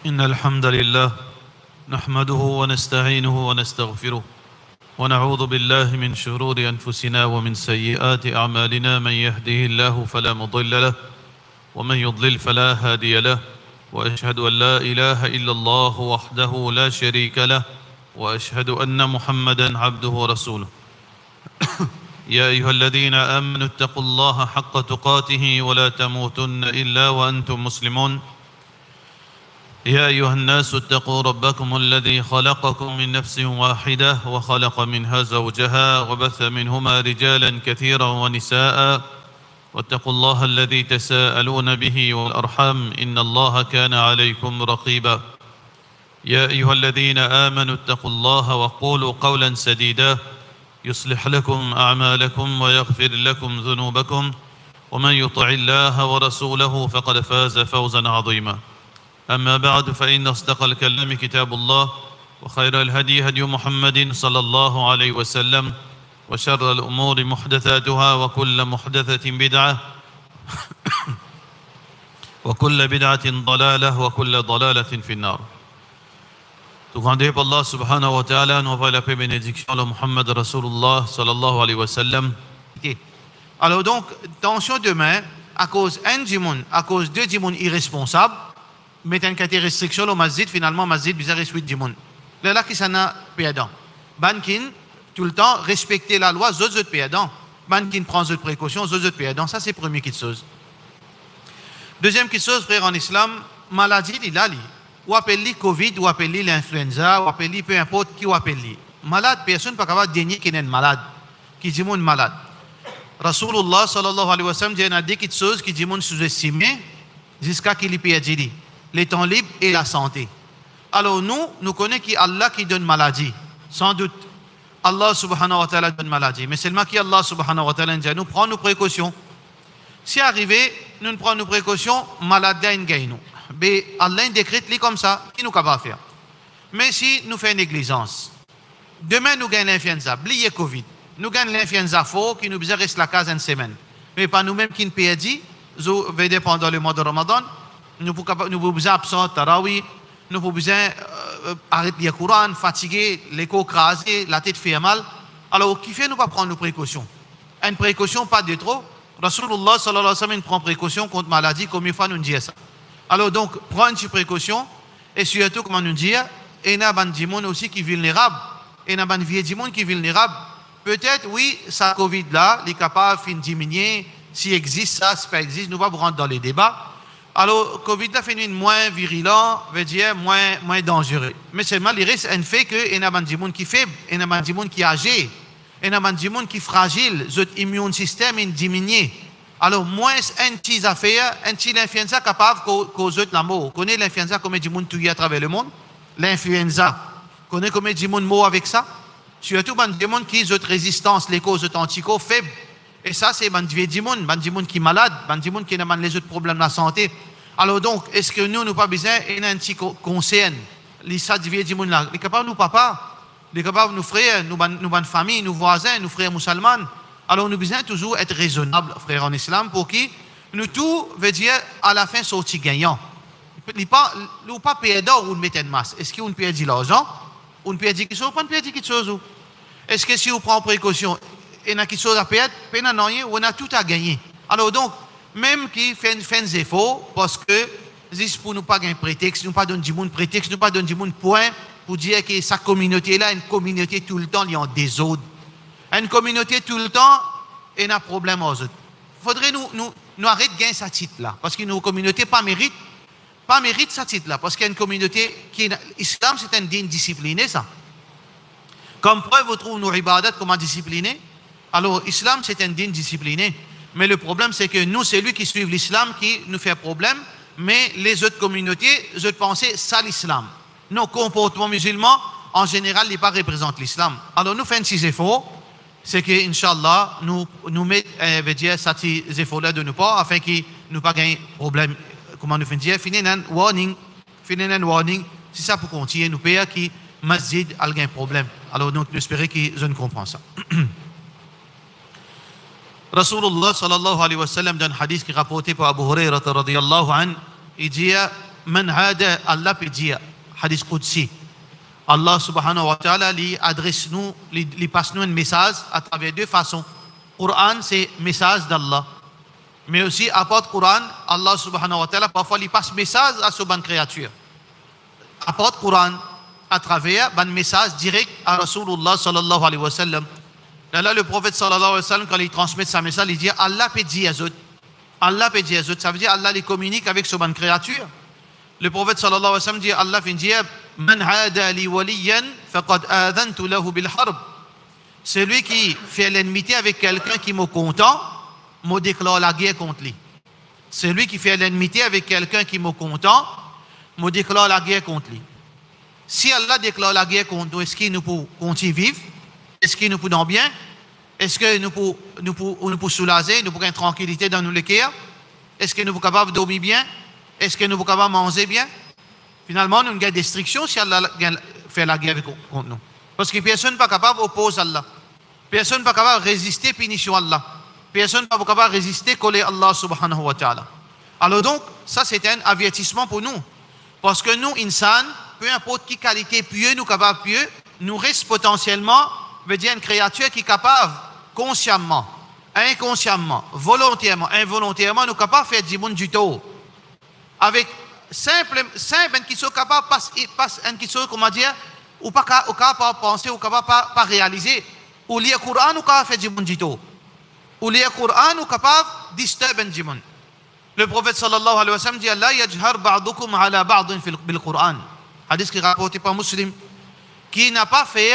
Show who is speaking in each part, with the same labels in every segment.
Speaker 1: إن الحمد لله نحمده ونستعينه ونستغفره ونعوذ بالله من شرور أنفسنا ومن سيئات أعمالنا. من يهده الله فلا مضل له ومن يضلل فلا هادي له، وأشهد أن لا إله إلا الله وحده لا شريك له، وأشهد أن محمدا عبده ورسوله. يا أيها الذين آمنوا اتقوا الله حق تقاته ولا تموتن إلا وأنتم مسلمون. يا أيها الناس اتقوا ربكم الذي خلقكم من نفس واحدة وخلق منها زوجها وبث منهما رجالا كثيرا ونساء، واتقوا الله الذي تساءلون به والأرحام إن الله كان عليكم رقيبا. يا أيها الذين آمنوا اتقوا الله وقولوا قولا سديدا يصلح لكم أعمالكم ويغفر لكم ذنوبكم، ومن يطع الله ورسوله فقد فاز فوزا عظيما. أما بعد، فإن أصدق الكلام كتاب الله، وخير الهدي هدي محمد صلى الله عليه وسلم، وشر الأمور محدثاتها، وكل محدثة بدعة وكل بدعة ضلالة وكل ضلالة في النار. Tout grandé par Allah subhanahu wa ta'ala, nous envoie la paix et bénédiction à Muhammad Rasulullah sallallahu alayhi wa sallam.
Speaker 2: Alors donc, tension demain, à cause à cause de djimoun irresponsable, mettre une restriction au masjid, finalement, masjid bizarre et suite djimoun. Là, qui s'en a pédant. Bankin, tout le temps, respecter la loi, zot pédant. Bankin prend zot précautions, zot pédant. Ça, c'est la première chose. Deuxième chose, frère, en islam, maladie, il a li. Ou appelle-li Covid, ou appelle-li l'influenza, ou appelle-li peu importe qui ou appelle-li. Malade, personne ne peut pas dénier qu'il est malade, qui dit mon malade. Rasulullah sallallahu alayhi wa sallam dit qu'il y a des choses qui dit mon sous-estimé jusqu'à qu'il y perde les temps libres et la santé. Alors nous connaissons qu'il y a Allah qui donne maladie, sans doute. Allah subhanahu wa ta'ala donne maladie. Mais seulement qu'il Allah subhanahu wa ta'ala dit nous prenons nos précautions. Si arrivé, nous prenons nos précautions, malade gagne nous. Mais Allah décrète comme ça, qui nous capable faire. Mais si nous faisons négligence, demain nous gagnons l'influenza, oubliez Covid, nous gagnons l'influenza faux qui nous besoin rester la case une semaine. Mais pas nous-mêmes qui nous perdons, pendant le mois de Ramadan, nous pouvons besoin absent Tarawi, nous pouvons besoin arrêter le Coran, fatigué, l'écho crasé, la tête fait mal. Alors, qui fait nous pas prendre nos précautions? Une précaution, pas de trop. Rasulullah sallallahu alayhi wa sallam prend précaution contre maladie, combien de fois nous dit ça? Alors donc, prendre une précaution, et surtout, comment nous dire, il y a des gens aussi qui sont vulnérables, il y a des vieux gens qui sont vulnérables. Peut-être, oui, ça Covid-là, il est capable de diminuer, s'il existe ça, s'il pas existe, nous ne allons pas rentrer dans les débats. Alors, Covid-là fait moins virulent, veut dire moins dangereux. Mais seulement, il reste un fait qu'il y a des gens qui sont faibles, il y a des gens qui sont âgés, il y a des gens qui sont fragiles, leur immune système est diminué. Alors, moins un petit affaire, un petit l'influenza capable de causer la mort. Vous connaissez l'influenza, combien de monde tué à travers le monde? L'influenza. Vous connaissez combien de monde mort avec ça? Surtout, des gens qui ont résistance, les causes anticorps faibles. Et ça, c'est des gens qui sont malades, des gens qui ont les autres problèmes de la santé. Alors donc, est-ce que nous pas besoin d'un petit conseil? Les gens là, les capables, nous papa, les capables, nous frères, nous famille, nous voisins, nous frères musulmans. Alors nous besoin toujours être raisonnables, frères en islam, pour qui nous tout veut dire à la fin sortir gagnant. Nous pas perdre ou nous mettre une masse. Est-ce qu'on perd de l'argent? On perd quelque chose? On ne perd quelque chose? Est-ce que si on prend précaution, il y a quelque chose à perdre? On a tout à gagner. Alors donc, même qui fait des efforts, parce que juste pour nous pas gagner prétexte, nous pas donner du monde prétexte, nous pas donner du monde point pour dire que sa communauté là, une communauté tout le temps, il y a en désordre. Une communauté tout le temps, il y a un problème aux autres. Il faudrait nous arrêter de gagner ce titre-là. Parce que nos communautés pas méritent ce titre-là. Parce qu'il y a une communauté qui l'islam, c'est un digne discipliné, ça. Comme preuve, vous trouvez nos ibadat comment discipliné. Alors, l'islam, c'est un digne discipliné. Mais le problème, c'est que nous, c'est lui qui suit l'islam qui nous fait problème. Mais les autres communautés, les autres pensées, ça l'islam. Nos comportements musulmans, en général, ne représentent pas l'islam. Alors, nous faisons ces efforts. C'est que, Inch'Allah, nous mettons, ces efforts-là de nous pas, afin qu'ils nous pas gagner problème. Comment nous faisons dire? Finir un warning. C'est ça pour continuer. Nous payons qui masjid a un problème. Alors, donc, nous espérons qu'ils ne comprennent ça. Rasulullah sallallahu alayhi wa sallam, dans un hadith qui est rapporté par Abu Hurairah radiyallahu anhu, il dit man hada, Allah peut dire, hadith Qudsi. Allah subhanahu wa ta'ala lui adresse nous, lui passe nous un message à travers deux façons. Coran, c'est message d'Allah. Mais aussi, apporte Coran, Allah subhanahu wa ta'ala, parfois, lui passe message à ce bonne créature. Apporte Coran à travers un message direct à Rasulullah sallallahu alayhi wa sallam. Là, le prophète sallallahu alayhi wa sallam, quand il transmet sa message, il dit Allah peut dire à eux. Allah peut dire à eux. Ça veut dire Allah les communique avec ce bonne créature. Le prophète sallallahu alayhi wa sallam dit Allah fait dire Man hada li waliyan faqad adhantu lahu bil harb. Celui qui fait l'ennemité avec quelqu'un qui me content, me déclare la guerre contre lui. Celui qui fait l'ennemité avec quelqu'un qui me content, me déclare la guerre contre lui. Si Allah déclare la guerre contre nous, est-ce qu'il nous peut continuer vivre? Est-ce qu'il nous peut dans bien? Est-ce que nous pouvons soulager, nous pouvons avoir une tranquillité dans nos cœurs? Est-ce que nous sommes capables de dormir bien? Est-ce que nous sommes capables de manger bien? Finalement, nous avons des restrictions si Allah fait la guerre contre nous. Parce que personne n'est pas capable d'opposer Allah. Personne n'est pas capable de résister à la punition Allah. Personne n'est pas capable de résister à coller Allah subhanahu wa ta'ala. Alors donc, ça c'est un avertissement pour nous. Parce que nous, insan, peu importe qui qualité pieux, nous capables pieux, nous reste potentiellement, veut dire une créature qui est capable, consciemment, inconsciemment, volontairement, involontairement, nous capables de faire du monde du tout. Avec simple qui sont capables, qui sont, comment dire, ou pas capable de penser, ou capable pas réaliser. Ou lire le Coran, ou capable de faire du monde du tout. Ou lire le Coran, ou capable de disturber du monde. Le prophète sallallahu alayhi wa sallam dit Allah yajhar ba'dukum ala ba'din bil Qur'an. Hadith qui est rapporté par Muslim. Qui n'a pas fait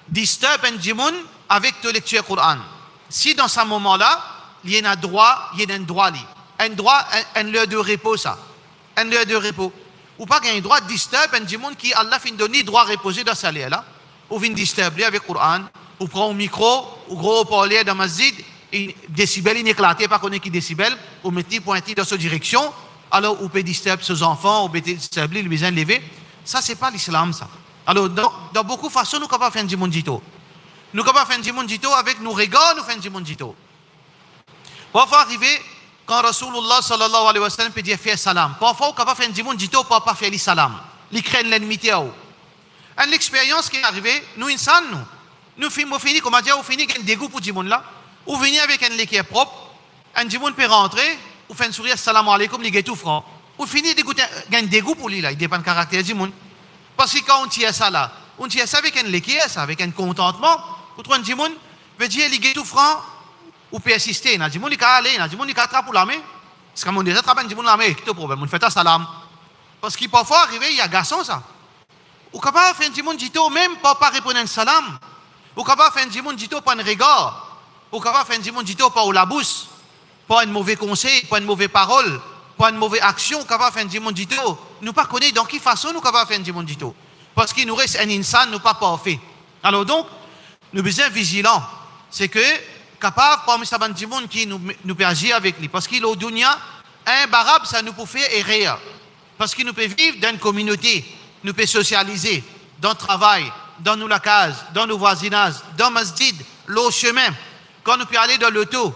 Speaker 2: disturber du monde avec la lecture du Coran. Si dans ce moment-là, il y a un droit, un lieu de repos, ça. Un lieu de repos. Ou pas qu'il y a un droit de disturber du monde qui Allah fin donner droit de reposer dans sa lieu là. Ou vient disturber avec le Coran. Ou prend un micro, ou gros parler dans la masjid. Décibels inéclatés, pas connaître qui décibels, ou mettez pointé dans cette direction, alors on peut disturber ses enfants, on peut disturber les besoins levés. Ça, c'est pas l'islam, ça. Alors, dans beaucoup de façons, nous ne pouvons pas faire du mondito. Nous ne pouvons pas faire du mondito avec nos regards, nous faisons du mondito. Parfois, arriver, quand Rasulullah sallallahu alayhi wa sallam peut dire faire salam. Parfois, on ne peut pas faire du mondito pour ne pas faire les salam. Ils craignent l'ennemi. Une expérience qui est arrivée, nous, insan, nous finissons, comment dire, on finit avec un dégoût pour du monde là. Ou venir avec un lait qui est propre, un petit monde peut rentrer, ou faire un sourire, salam alaikum, il est tout franc. Ou finir un dégoût pour lui, là, il dépend du caractère du monde. Parce que quand on tire ça là, on tire ça avec un lait qui est ça, avec un contentement, ou trouver un petit monde, veut dire, il est tout franc, ou peut assister, il y a un petit monde qui a allé, il y a un petit monde qui a attrapé pour la main. Parce qu'on déjà attrapé un petit monde pour la main, quel est le problème? On fait un salam. Parce qu'il parfois arriver, il y a un garçon ça. Ou capable de faire un petit monde dit même pour pas répondre à un salam. Ou capable de faire un petit monde dit pour un regard. Ou capable de faire un dimanche du tout par la bouche, pas un mauvais conseil, pas une mauvaise parole, pas une mauvaise action, capable de faire un dimanche du tout. Nous ne connaissons pas dans quelle façon nous capable de faire un dimanche du tout. Parce qu'il nous reste un insan, nous pas parfait. Alors donc, nous sommes bien vigilants. C'est que, capable, parmi ces dimanche qui nous peut agir avec lui. Parce qu'il est au dunya, un barab, ça nous peut faire errer. Parce qu'il nous peut vivre dans une communauté, nous peut socialiser, dans le travail, dans nos case, dans nos voisinages, dans le masjid, le chemin. Quand nous pouvons aller dans l'auto,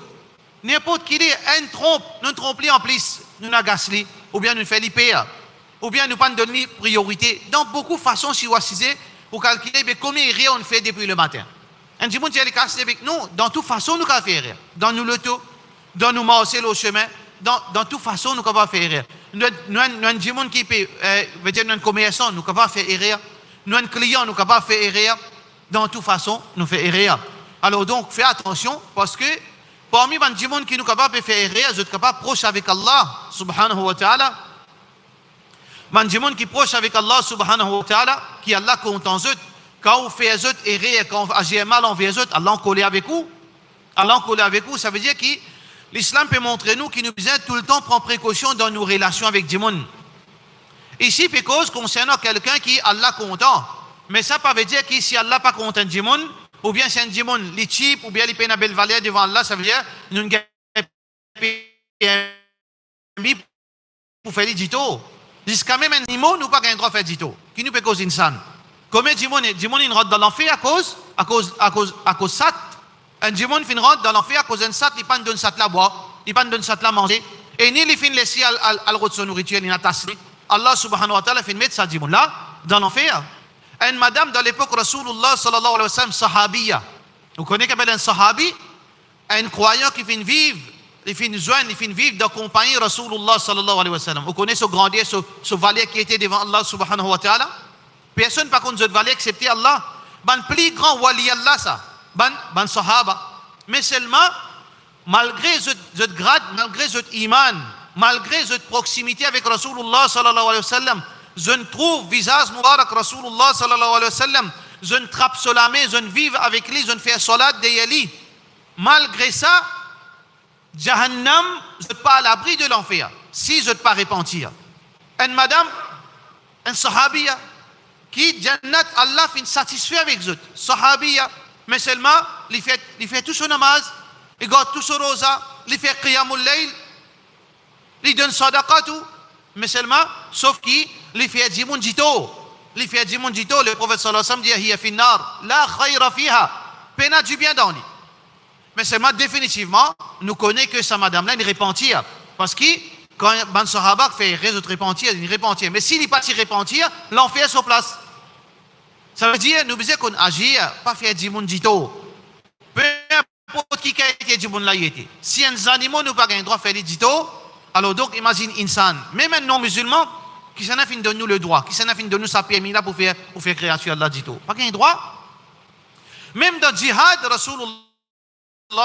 Speaker 2: n'importe qui est un trompe, nous trompons en plus, nous n'agaçons, ou bien nous faisons l'IPA, ou bien nous ne donnons pas priorité. Dans beaucoup de façons, si vous assisez, pour calculer combien de rien on fait depuis le matin. Un petit monde qui est cassé avec nous, dans toute façon, nous pouvons faire rien. Dans nos l'auto, dans nos marcher au chemin, dans toute façon, nous pouvons faire rien. Nous avons un petit monde qui peut, veut dire, nous avons un commerçant, nous pouvons faire rien. Nous avons un client, nous pouvons faire rien. Dans toute façon, nous faisons rien. Alors donc, fais attention, parce que parmi les gens qui nous sont capables de faire errer, ils sont capables de proche avec Allah, subhanahu wa ta'ala. Les gens qui sont proches avec Allah, subhanahu wa ta'ala, qui Allah compte en eux, quand on fait errer, quand on agit mal envers eux, Allah en colle avec vous. Allah en colle avec vous, ça veut dire que l'islam peut montrer nous qu'il nous besoin tout le temps prendre précaution dans nos relations avec les gens. Ici, parce concernant quelqu'un qui Allah content, mais ça ne veut dire que si Allah pas content des gens, ou bien c'est un démon, les cheap, ou bien les peines à belle valeur devant Allah, ça veut dire nous ne gagnons pour faire les dito. Jusqu'à même un animal, nous pas gagner droit à faire dito. Qui nous peut causer une sanne. Combien de démons ils rentrent dans l'enfer à cause sat. Un démon fin rentre dans l'enfer à cause d'un sat, il pas donne sat là boire, il pas donne sat là manger. Et ni les fin laisser à l'autre son nourriture, il n'a tassé. Allah subhanahu wa ta'ala fait mettre sa djimoun là dans l'enfer. Une madame dans l'époque Rasulullah sallallahu alayhi wa sallam, sahabiya. Vous connaissez qu'elle est un sahabi, un croyant qui finit vivre, il finit joindre, il finit vivre d'accompagner Rasulullah sallallahu alayhi wa sallam. Vous connaissez ce grandier, ce valet qui était devant Allah subhanahu wa ta'ala. Personne par contre ce valet excepté Allah. Ben plus grand wali Allah ça. Ben sahaba. Mais seulement, malgré ce grade, malgré ce iman, malgré cette proximité avec Rasulullah sallallahu alayhi wa sallam, je ne trouve visage Mubarak Rasulullah sallallahu alayhi wa sallam, je ne trappe sur la main, je ne vive avec lui, je ne fais salat derrière lui. Malgré ça, Jahannam, je ne suis pas à l'abri de l'enfer, si je ne pas repentir. Une madame, un sahabiya, qui, Jannat, Allah finit satisfait avec eux. Sahabiya, mais seulement, il fait tout son namaz, il garde tout son rosa, il fait qiyamul layl, il donne sadaqa tout, mais seulement, sauf qu'il fait djimoun jito. Il fait djimoun jito, le prophète sallallahu alayhi wa sallam dit, hiya finnar, la khayra fiha, pena du bien dans lui. Mais seulement, définitivement, nous connaissons que sa madame-là, il repentir. Parce que, quand un sahaba fait résoudre repentir, il repentir. Mais s'il n'est pas si repentir, l'enfer est sur place. Ça veut dire, nous disons qu'on agit, pas faire djimoun jito. Peu importe qui a été djimoun là, il était. Si un animal n'a pas le droit de faire jito, alors donc, imagine insan. Même un non-musulman, qui s'en a fini de nous le droit, qui s'en a fini de nous sa permis là pour faire création Allah jito. Pas qu'il y ait droit. Même dans le djihad, Rasulullah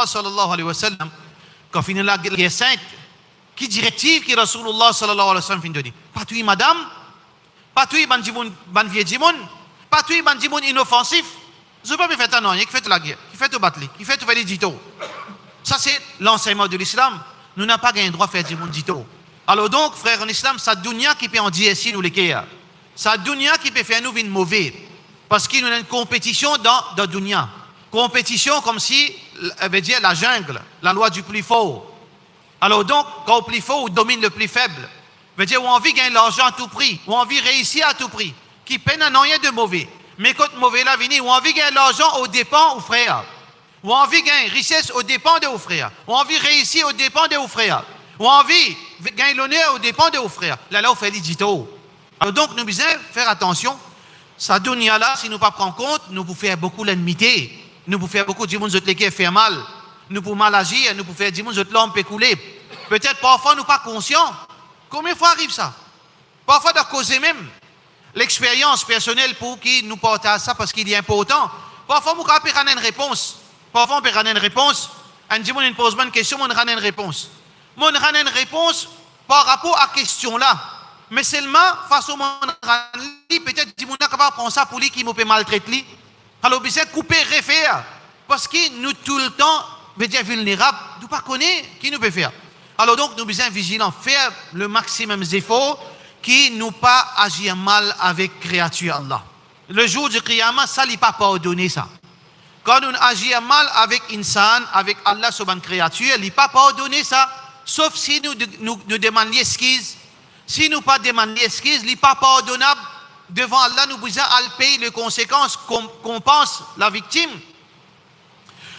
Speaker 2: sallallahu alayhi wa sallam, quand finit la guerre sainte, qui directive qui Rasulullah sallallahu alayhi wa sallam finit de dire, pas toi madame, pas toi ban vieux djimoun, pas toi ban djimoun inoffensif, je ne peux pas faire un an, qui fait la guerre, qui fait le battle, qui fait le dito. Ça c'est l'enseignement de l'islam. Nous n'avons pas le droit de faire djimoun dito. Alors donc, frère en islam, c'est la dunya qui peut en dire si nous les kéa. C'est la dunya qui peut faire nous une mauvais. Parce qu'il y a une compétition dans la dunya. Compétition comme si, elle veut dire la jungle, la loi du plus fort. Alors donc, quand le plus fort domine le plus faible, veut dire, on a envie de gagner l'argent à tout prix, on a envie de réussir à tout prix, qui peine à rien de mauvais. Mais quand le mauvais là vient, on a envie de gagner l'argent aux dépens aux frères. On a envie de gagner richesse aux dépens de vos frères. On a envie de réussir aux dépens de vos frères. On a envie de gagner l'honneur aux dépens de vos frères. Là, on fait les dito. Alors donc, nous devons faire attention. Ça dunya là, si nous ne prenons pas compte, nous pouvons faire beaucoup l'ennemité. Nous pouvons faire beaucoup de gens qui faire mal. Nous pouvons mal agir, nous pouvons faire des gens qui l'homme peut couler. Peut-être parfois nous ne sommes pas conscients. Combien de fois arrive ça? Parfois de causer même l'expérience personnelle pour qui nous porte à ça parce qu'il est important. Parfois nous avons une réponse. Parfois on peut avoir une réponse. Un dit nous pose une question, on a une réponse. On a une réponse par rapport à la question là. Mais seulement face au monde, peut-être que nous sommes capables de prendre ça pour lui qui nous peut maltraiter. Alors, on peut couper, refaire. Parce que nous, tout le temps, veut dire vulnérables, nous ne pas connaître qui nous peut faire. Alors, donc, nous sommes vigilants, faire le maximum d'efforts qui nous pas agir mal avec créature Allah. Le jour du Qiyamah, ça n'est pas pardonné ça. Quand nous agissons mal avec insan, avec Allah sur une créature, il n'est pas pardonné ça. Sauf si nous demandons l'excuse. Si nous pas demandons l'excuse, il n'est pas pardonnable. Devant Allah, nous devons payer les conséquences qu'on pense la victime.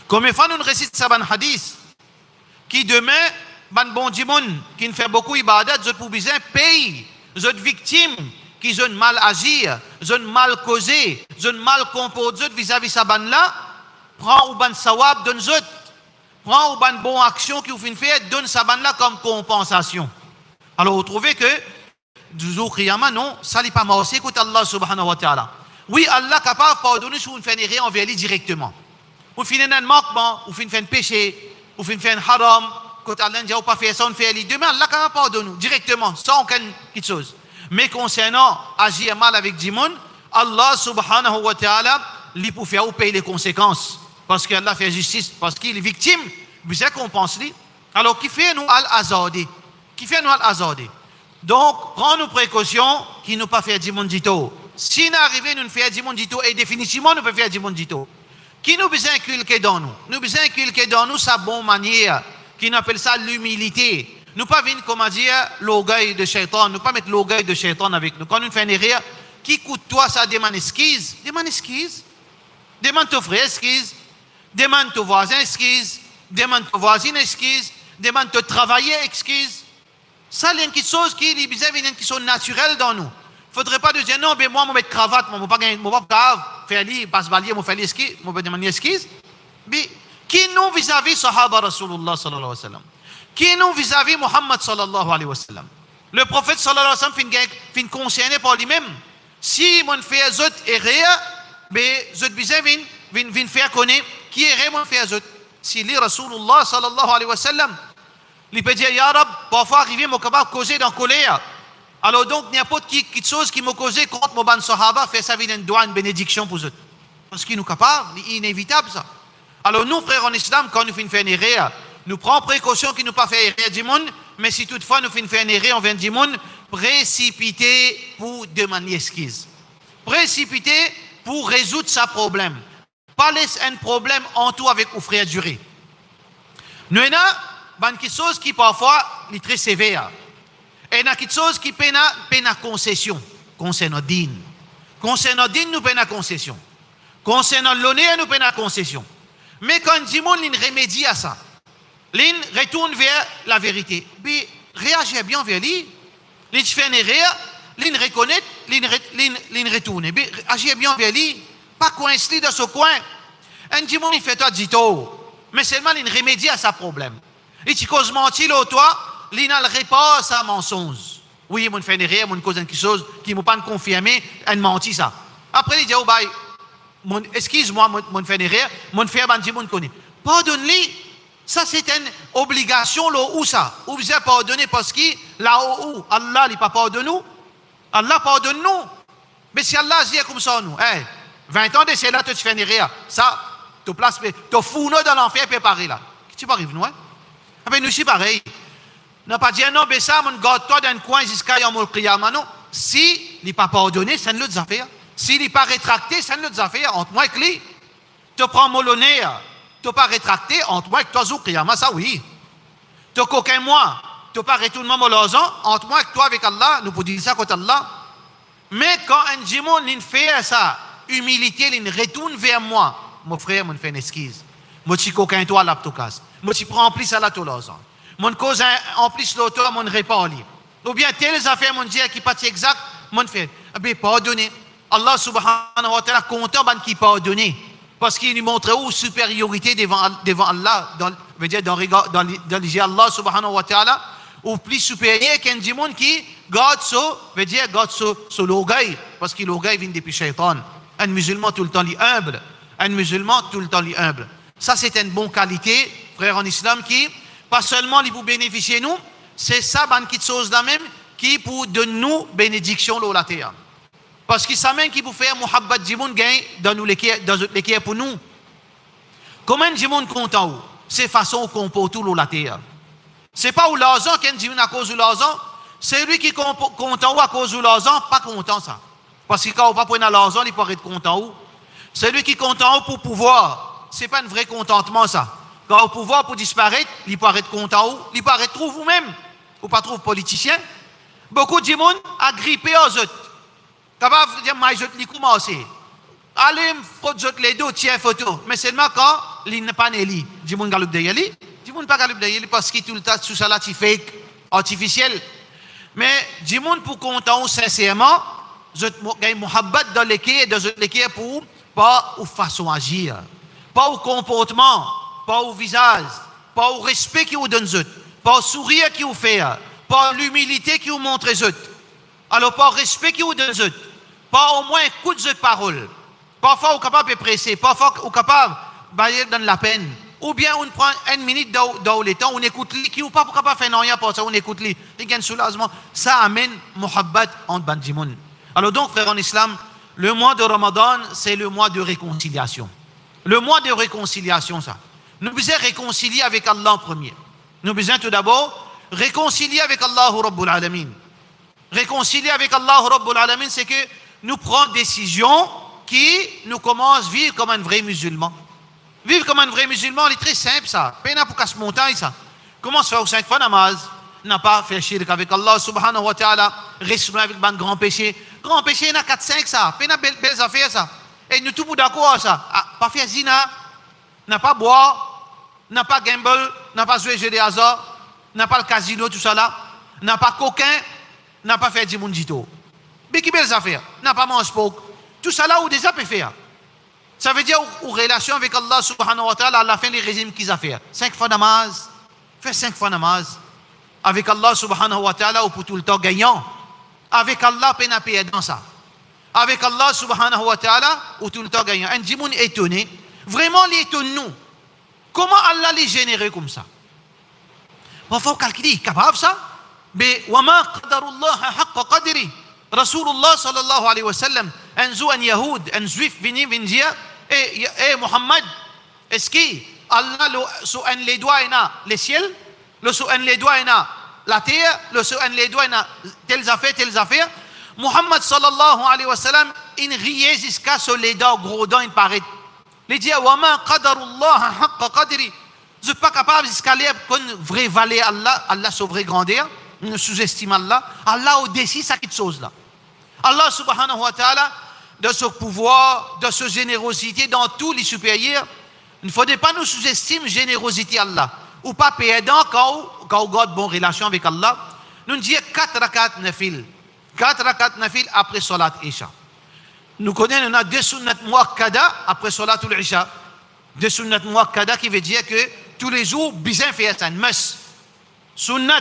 Speaker 2: Comme une fois, nous récitons ça dans le hadith, qui demain, ban bon djimoun, qui ne fait beaucoup ibadat, je peux bien payer les victimes qui ont mal agi, ont mal causé, ont mal comporté vis-à-vis de ça ban là, prend ou ban sawab, donne zot, prend ou ban bon action qui vous fait faire, donne ça ban là comme compensation. Alors, vous trouvez que du jour Qiyamah, non, ça n'est pas mort. C'est écoute Allah subhanahu wa ta'ala. Oui, Allah est capable de pardonner si vous ne faites rien envers lui directement. Vous faites un manquement, vous faites un péché, vous faites un haram, quand Allah ne dit pas faire ça, on fait lui. Demain, Allah est capable de pardonner directement, sans aucune chose. Mais concernant agir mal avec Djimoun, Allah subhanahu wa ta'ala, lui pour faire payer les conséquences. Parce qu'Allah fait justice, parce qu'il est victime, vous savez qu'on pense lui. Alors, qui fait nous al-azadé? Qui fait nous al-azadé? Donc, prends nos précautions qui nous pas faire djimoun dito. Si nous arrivons nous faire djimoun dito, et définitivement nous pouvons faire djimoun dito. Qui nous besoin inculquer dans nous? Nous besoin inculquer dans nous sa bonne manière, qui nous appelle ça l'humilité. Nous pas venir, comment dire, l'orgueil de shaitan. Nous pas mettre l'orgueil de shaitan avec nous. Quand nous faisons une erreur, qui coûte toi ça demande excuse? Demande excuse. Demande ton frère excuse. Demande ton voisin excuse. Demande ton voisine excuse. Demande ton travailleur excuse. Ça, il y a quelque chose qui est qui sont naturelles dans nous. Il ne faudrait pas dire non, mais moi, je vais mettre cravate, je ne vais pas faire li, passe balier, je vais faire l'esquisse, je vais demander esquisse. Mais qui nous vis-à-vis Sahaba Rasulullah sallallahu alayhi wa sallam? Qui nous vis-à-vis Muhammad sallallahu alayhi wa sallam? Le prophète sallallahu alayhi wa sallam fin concerné par lui-même. Si mon fait zot erreur, mais zot bizarre vin faire connaître qui erreur mon fait zot. Si li Rasulullah sallallahu alayhi wa sallam, il peut dire ya Rab, parfois arriver mon capable causer dans colère. Alors donc n'importe qui quelque chose qui m'a causé contre mon ban sahaba fait ça une doigt une bénédiction pour eux. Parce qu'il nous capable, c'est inévitable ça. Alors nous frères en islam quand nous faisons une erreur, nous prenons précaution qu'il ne pas faire erreur du monde, mais si toutefois nous faisons une erreur, on vient du monde précipiter pour demander excuse. Précipiter pour résoudre sa problème. Pas laisser un problème en tout avec le frère duré. Nous avons quelque chose qui parfois est très sévère. Et il y a quelque chose qui peine à concession. Concernant din. Concernant din, nous peine à concession. Concernant l'honneur, nous peine à concession. Mais quand le monde remédie à ça, il retourne vers la vérité. Puis réagit bien vers lui. Il fait une erreur, il reconnaît, il retourne. Puis agit bien vers lui. Pas coincé dans ce coin. Un monde il fait toi dito. Mais seulement il remédie à sa problème. Il te cause mentir au toi. Il n'a le répare sa mensonge. Oui, mon fait une erreur, mon cause quelque chose qui ne m'a pas confirmé, elle menti ça. Après, il dit, oh, bye, excuse-moi, mon fait une erreur, mon fait un mon connaît. Pardonne-lui. Ça, c'est une obligation, là où ça. Ou vous avez pardonné parce que là où Allah n'est pas pardonné nous. Allah pardonne nous. Mais si Allah dit comme ça, nous, hey, 20 ans d'essai là, tu fais une erreur. Ça, tu places, tu fous nous dans l'enfer préparé là. Qu'est-ce qui arrive, nous, hein? Ah, ben, nous, c'est pareil. N'a pas dit non, mais ça, mon garde-toi dans un coin jusqu'à Yom Qiyamah. Non. Si il n'est pas pardonné, c'est une autre affaire. S'il n'est pas rétracté, c'est une autre affaire. Entre moi et lui, tu prends mon honneur, tu n'es pas rétracté, entre moi et toi, Zou Qiyamah, ça oui. Tu n'as qu'aucun moi, tu n'as pas retournement mon l'argent, entre moi et toi avec Allah, nous pouvons dire ça contre Allah. Mais quand un démon fait ça, humilité, il retourne vers moi, mon frère, mon fait une excuse. Moi, je qu'aucun toi, là, tu casses. Moi, je prends en plus à la tout l'argent. Mon cause en plus l'auteur, mon répond. Ou bien telles affaires, mon Dieu, qui pas exact, mon fait. Mais pardonner. Allah subhanahu wa ta'ala content qui pardonne. Parce qu'il nous montre où supériorité devant Allah, dans Allah subhanahu wa ta'ala, ou plus supérieur qu'un démon qui garde son l'orgueil. Parce que l'orgueil vient depuis Shaitan. Un musulman tout le temps est humble. Un musulman tout le temps est humble. Ça, c'est une bonne qualité, frère en islam, qui pas seulement pour bénéficier nous, c'est ça, une petite chose là même, qui pour donner nous bénédiction là la terre. Parce que ça même qui pour faire muhabbat du monde gagne dans nous l'équerre pour nous. Comment du monde content où? C'est façon qu'on comporte tout la terre. C'est pas où l'argent qu'un dit à cause de l'argent, c'est lui qui est content ou à cause de l'argent, pas content ça. Parce que quand on pas prendre l'argent, il peut être content où. C'est lui qui est content pour pouvoir. C'est pas un vrai contentement ça. Quand au pouvoir pour disparaître, il peut être content où, il peut être trouve vous-même, ou pas trouve politicien. Beaucoup de monde agrippé aux autres. Capable de dire, moi, je vais commencer. Allez, fraude les deux, tiens, photo. Mais seulement quand il n'est pas né, du monde galoupe derrière lui, du monde pas galoupe derrière lui parce qu'il tout le temps tout ça là, c'est fake, artificiel. Mais du monde pour content sincèrement, je gagne muhabbat dans l'équerre, dans l'équerre pour pas aux façon agir, pas au comportement. Pas au visage, pas au respect qu'il vous donne, pas au sourire qu'il vous fait, pas l'humilité qu'il vous montre les autres. Alors, pas au respect qu'il vous donne, pas au moins écoute de parole. Parfois, vous êtes capable de presser, parfois, vous êtes capable de donner la peine. Ou bien, on prend une minute dans le temps, on écoute lui, qui ou pas capable de faire rien pour ça, on écoute lui. Il y a un soulagement. Ça amène muhabbat entre bandimoun. Alors, donc, frère en islam, le mois de Ramadan, c'est le mois de réconciliation. Le mois de réconciliation, ça. Nous devons réconcilier avec Allah en premier. Nous devons tout d'abord réconcilier avec Allah Rabbul Alamin. Réconcilier avec Allah Rabbul Alamin, c'est que nous prenons décision qui nous commence à vivre comme un vrai musulman. Vivre comme un vrai musulman, c'est très simple ça. Pas pour casse montagne ça. Commence à faire 5 fois namaz, n'a pas fait shirk avec Allah subhanahu wa ta'ala, reste avec un grand péché. Grand péché, il y a 4-5 ça. Pas belles affaires ça. Et nous tous d'accord ça. Pas faire zina. N'a pas boire, n'a pas gamble, n'a pas jouer jeu de hasard, n'a pas le casino, tout ça là. n'a pas coquin, n'a pas fait du mundito. Mais qui belles affaires, n'a pas mangé porc. Tout ça là, ou déjà peut faire. Ça veut dire, en relation avec Allah subhanahu wa ta'ala, Allah fait les régimes qu'ils ont fait. 5 fois namaz, fait 5 fois namaz. Avec Allah subhanahu wa ta'ala, ou pour tout le temps gagnant. Avec Allah, peine à payer dans ça. Avec Allah subhanahu wa ta'ala, ou tout le temps gagnant. Un djimoun étonné, vraiment l'étonne-nous. Comment Allah les génère comme ça? Il faut calculer, capable ça? Mais, وَمَا قَدَرُ اللَّهَ حَقَّ قَدْرِ Rasulullah sallallahu alayhi wa sallam, un Yahoud, un juif venu dire, Muhammad, est-ce que Allah les doigts les ciels, les doigts la terre, les doigts telles affaires, Muhammad sallallahu alayhi wa sallam, il riait jusqu'à ce les dents, gros dents, il paraît. Il dit, وَمَا قَدَرُ اللَّهَ حَقَّ قَدْرِ Je ne suis pas capable jusqu'à lire qu'on vrai valer Allah, Allah sa vraie grandeur, ne sous-estime Allah, Allah au-dessus, ça quelque chose là. Allah subhanahu wa ta'ala, de ce pouvoir, de sa générosité dans tous les supérieurs, il ne faudrait pas nous sous-estimer générosité Allah. Ou pas perdant quand on a une bonne relation avec Allah. Nous disons 4 rakat nafil. 4 rakat nafil après salat Isha. Nous connaissons, on a 2 sunnat muakkada après salat Isha. 2 sunnat muakkada qui veut dire que tous les jours, bien fait un mus. Sunnat,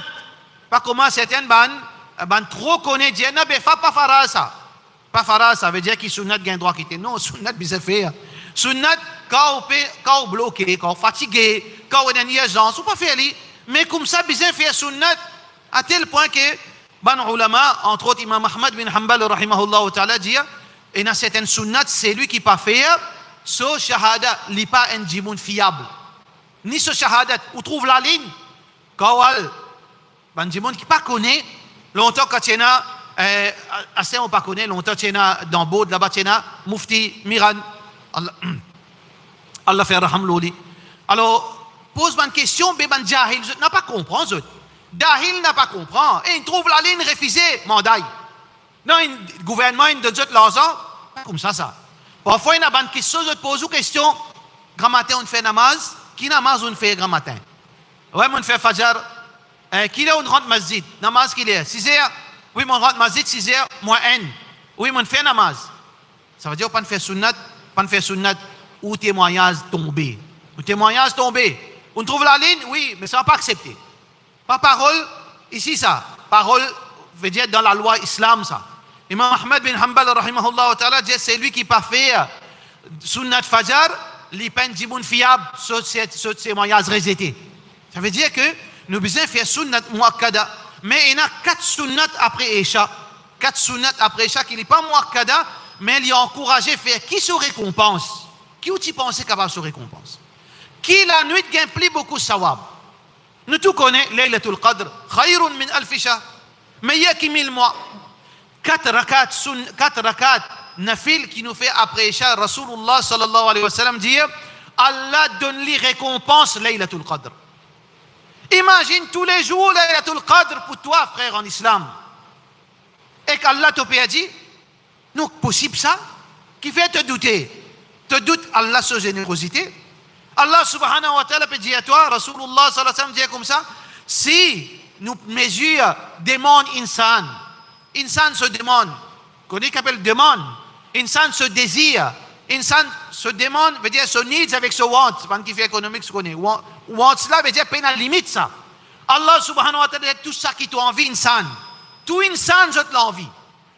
Speaker 2: pas comment certaines ban trop connaît dire non mais pas fara ça pas fara ça veut dire qu'il sunnat gain droit quitter non sunnat bisa faire sunnat quand on bloqué quand fatigué quand on a une urgence ou pas faire mais comme ça bisa faire sunnat à tel point que ban ulama entre autres Imam Ahmad bin Hanbal rahimahullah ta'ala dit et dans certaines sunnat c'est lui qui pas faire so shahada li pas un djimoun fiable ni ce shahadat où trouve la ligne quand ban djimoun qui pas connaît longtemps quand tu as assez on pas connaît longtemps tu as dans Baud là-bas tu as Mufti Miran Allah fait raham loli alors pose une question mais ban jahil n'a pas comprendre jahil n'a pas comprendre et il trouve la ligne refusée mandat non le gouvernement il donne l'argent comme ça parfois il a une question je te pose une question grand matin on fait namaz qui namaz on fait grand matin ouais on fait fajr qui est on rentre masjid namaz qui est 6 heures oui on rentre masjid 6 heures moins 1 oui on fait namaz ça veut dire pas faire sunnat ou témoignage tombé on trouve la ligne oui mais ça va pas accepter pas parole ici ça parole veut dire dans la loi islam ça Imam Ahmad bin Hanbal rahimahullah ta'ala dit c'est lui qui pas fait sunnat fajr li peine djimoun fiable ce témoignage rejeté ça veut dire que nous besoin faire sunnat muakkada mais il y a 4 sunnat après Isha 4 sunnat après Isha qui n'est pas muakkada mais il y a encouragé à faire qui se récompense qui tu pensez capable de se récompense qui la nuit gagne plus beaucoup sawab nous tout connaissons Laylatul Qadr khayrun min alf shahr meilleur que 1000 mois 4 rakat nafil qui nous fait après Isha Rasulullah sallallahu alayhi wa sallam dit Allah donne les récompenses Laylatul Qadr. Imagine tous les jours Laylatul Qadr pour toi, frère en islam. Et qu'Allah te peut dire, non, possible ça? Qui fait te douter? Te doute Allah sa générosité? Allah subhanahu wa ta'ala peut dire à toi, Rasulullah sallallahu alayhi wa sallam dit comme ça, si nous mesurons demande insan se demande, connaît qu'on appelle demande, insan se désire, insan se demande, veut dire se needs avec ce want, c'est pas qui fait économique, ce qu'on est. Want cela veut dire peine à limite ça. Allah subhanahu wa ta'ala dit tout ça qui t'a envie insan. Tout insan je te l'envie.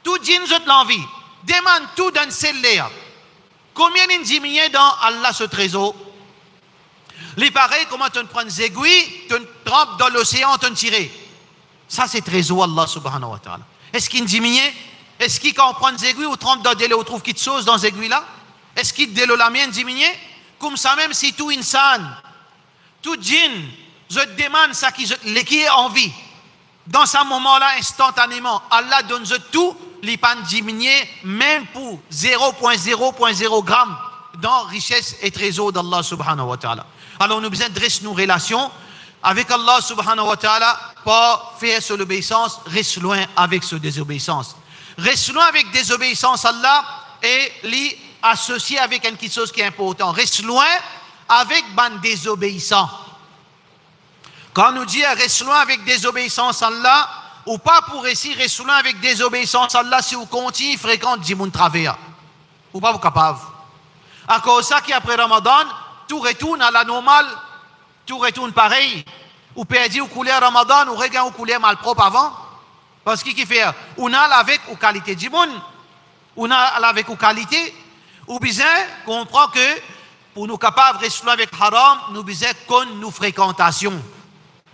Speaker 2: Tout djinn je te l'envie. Demande tout dans celle-là. Combien il diminue dans Allah ce trésor? Les pareils, comment tu prends des aiguilles, tu trempes dans l'océan, tu tires. Ça c'est trésor Allah subhanahu wa ta'ala. Est-ce qu'il diminue? Est-ce qu'il quand on prend des aiguilles ou trempe dans des on trouve qu'il chose dans ces aiguilles là? Est-ce qu'il de la mienne diminue? Comme ça même si tout insan, tout djinn, je te demande ça qui est en vie. Dans ce moment-là, instantanément, Allah donne tout, les pan diminuer même pour 0,0,0 grammes dans richesse et trésor d'Allah subhanahu wa ta'ala. Alors nous besoin de dresser nos relations avec Allah subhanahu wa ta'ala, pas faire sur l'obéissance, reste loin avec ce désobéissance. Reste loin avec désobéissance à Allah et l'y associer avec quelque chose qui est important. Reste loin avec ban désobéissant. Quand on nous dit reste loin avec désobéissance à Allah, ou pas pour réussir Ressoulin avec désobéissance à Allah si vous continuez fréquente Jimoun Travea. Ou pas vous capable. À cause de ça qu'après Ramadan, tout retourne à la normale, tout retourne pareil. Ou perdu ou coulé Ramadan, ou regain ou coulé malpropre avant. Parce qu'il fait, on a avec ou qualité Jimoun, on a avec ou qualité, ou bien comprend que pour nous capables de rester avec haram, nous besoin qu'on nous fréquentation.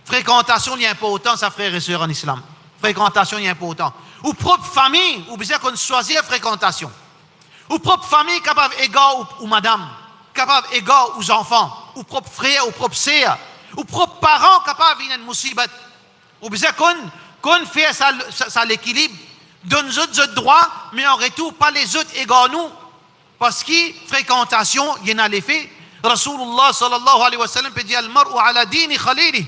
Speaker 2: Fréquentation est important, ça frère et sœurs en islam. Fréquentation est important. Ou propre famille, ou besoin qu'on choisit la fréquentation. Ou propre famille capable égard ou madame, capable égard aux enfants, ou propre frère, ou propre sœur, ou propre parents capable d'une musibat. Ou besoin qu'on fait ça l'équilibre, donne les autres droits, mais en retour pas les autres égard nous. Parce que fréquentation, il y en a l'effet. Rasulullah sallallahu alayhi wa sallam peut dire al-mar'u ala dini khalili.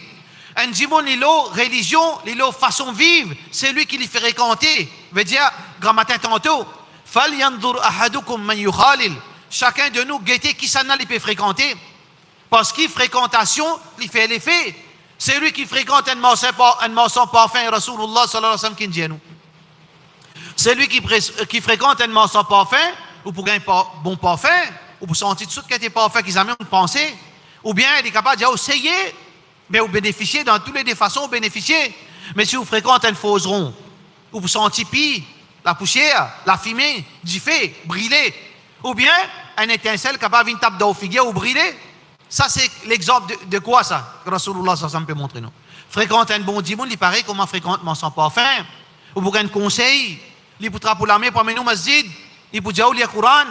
Speaker 2: Un jimoun, il a religion, il a façon de vivre, c'est lui qui les fait fréquenter. Veut dire, grand matin tantôt, fal yandur ahadukum man yukhalil. Chacun de nous guetter qui s'en a, il peut fréquenter. Parce que fréquentation, il fait l'effet. C'est lui qui fréquente un mensonge parfum, Rasulullah sallallahu alayhi wa sallam qui dit à nous. C'est lui qui fréquente un mensonge parfum, ou pour gagner un bon parfum, ou pour sentir tout de suite qu'il était parfait, qu'ils ont même pensé, ou bien il est capable de dire, essayez, mais vous bénéficiez, dans toutes les façons, vous bénéficiez. Mais si vous fréquentez un fauseron, ou vous sentez pire, la poussière, la fumée, du feu, brûler, ou bien un étincelle capable de taper dans le figuier ou brûler, ça c'est l'exemple de quoi ça, que Rasulullah sallallahu peut montrer nous. Fréquenter un bon dimoun, il paraît comment fréquente mon parfum, ou pour un conseil, il pour trapper la main pour amener au masjid, il peut dire le Coran,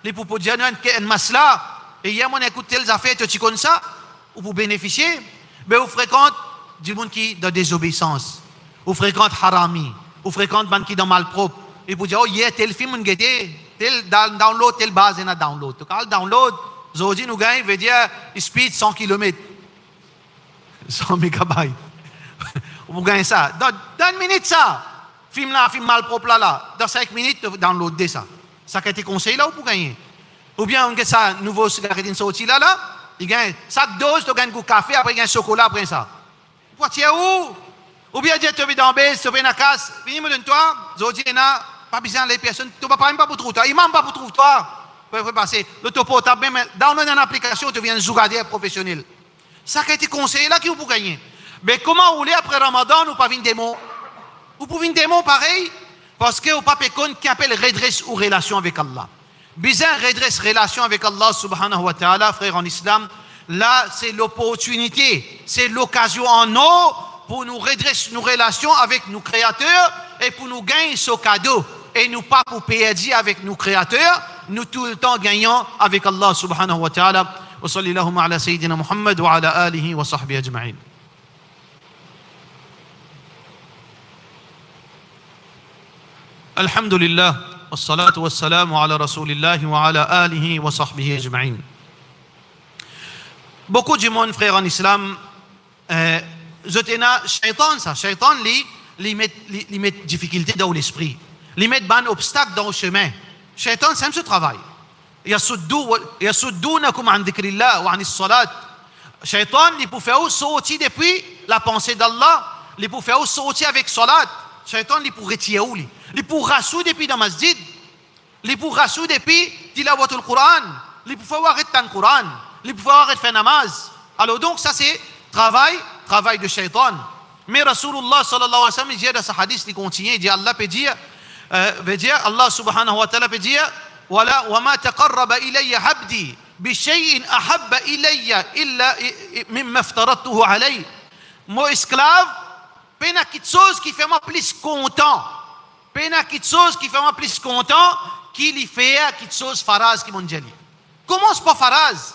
Speaker 2: il peut dire un masla, et hier on écoute telles affaires, tu connais ça, ou pour bénéficier, mais vous fréquentez du monde qui dans désobéissance, vous fréquentez harami, vous fréquentez ban qui dans malpropre, et vous dire oh hier tel film on guetté, tel download tel base na download, tout cas download, aujourd'hui nous gagne veut dire speed 100 km, 100 mégabytes, vous gagnez ça, dans une minute ça. Film là, film malpropre là, dans 5 minutes, downloader ça. Ça qui a été conseillé là ou pour gagner. Ou bien on gagne ça, nouveau cigarette sorti là, il gagne 5 doses, tu gagnes un café, après il gagne chocolat après ça. Pourquoi tu es où? Ou bien tu es dans la base, tu es dans la casse, viens me donne-toi, Zodi, pas besoin les personnes, tu ne vas pas même pas pour trouver toi, il m'a pas pour trouver toi. Vous pouvez passer, le topo, tu as même, download une application, tu viens un zougadier professionnel. Ça qui a été conseillé là, qui vous pour gagner. Mais comment rouler après Ramadan ou pas une démon? Vous pouvez une démon pareil, parce que vous n'avez pas qui appelle redresse ou relation avec Allah. Bizarre redresse relation avec Allah subhanahu wa ta'ala, frère en islam, là c'est l'opportunité, c'est l'occasion en nous pour nous redresser nos relations avec nos créateurs et pour nous gagner ce cadeau. Et nous pas pour perdre avec nos créateurs, nous tout le temps gagnons avec Allah subhanahu wa ta'ala. Wa sallallahu ala sayyidina Muhammad wa ala alihi wa sahbihi ajma'in. الحمد لله والصلاة والسلام على رسول الله وعلى آله وصحبه أجمعين. Beaucoup de monde, frère en islam, shaitan, lui met difficulté dans l'esprit, lui met ban obstacle dans le chemin. Shaitan, c'est ce travail. يصدونكم عن ذكر الله وعن الصلاة. Shaitan, il peut faire sortir depuis la pensée d'Allah, il peut faire sortir avec salat. Shaitan, il peut retirer où lui. Il peut rassurer depuis dans la masjid. Il peut rassurer depuis tilawatul Quran. Il peut faire arrêter le Quran. Il peut faire arrêter faire namaz. Alors donc ça c'est travail de shaitan. Mais Rasulullah sallallahu alayhi wa sallam il dit dans ce hadith, il continue, il dit Allah peut dire, Allah subhanahu wa ta'ala peut dire, wa ma taqarraba ilayya abdi bi shay'in ahabba ilayya illa mimma aftaradtuhu alayhi. Mon esclave, pena quelque chose qui fait moi plus content. Pena quelque chose qui fait moi plus content qu'il y fait quelque chose faraz qui m'ont dit. Comment c'est pas faraz?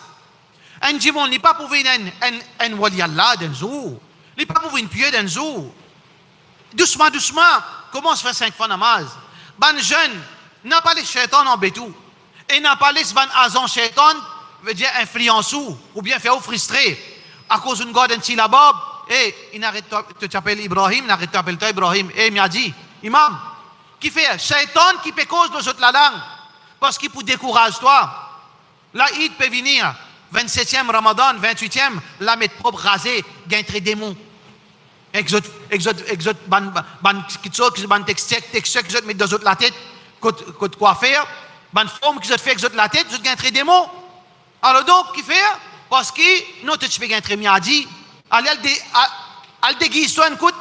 Speaker 2: Un jimon n'est pas pour venir un wali Allah d'un jour. Il n'est pas pour venir pieux d'un jour. Doucement, commence à faire 5 fois namaz. Ban jeune n'a pas les shaitans en bétou. Et n'a pas les ban azan shaitan, veut dire influence ou bien faire frustrer. À cause d'une garde d'un tilabab. Et il n'arrête pas de t'appeler Ibrahim, n'arrête pas de t'appeler Ibrahim. Et il m'a dit, imam, qui fait shaitan qui peut cause de la langue. Parce qu'il peut décourager toi. Là, il peut venir. 27e Ramadan, 28e, la mettre propre rasée, gagne très démon. Exot, ban kitso, ban texture, qui met dans la tête, côté quoi faire, ban forme qui fait exot la tête, vous gagnez très des mots. Alors donc, qui fait? Parce que nous, tu fais gagner très bien dit, allez, al déguise toi une côte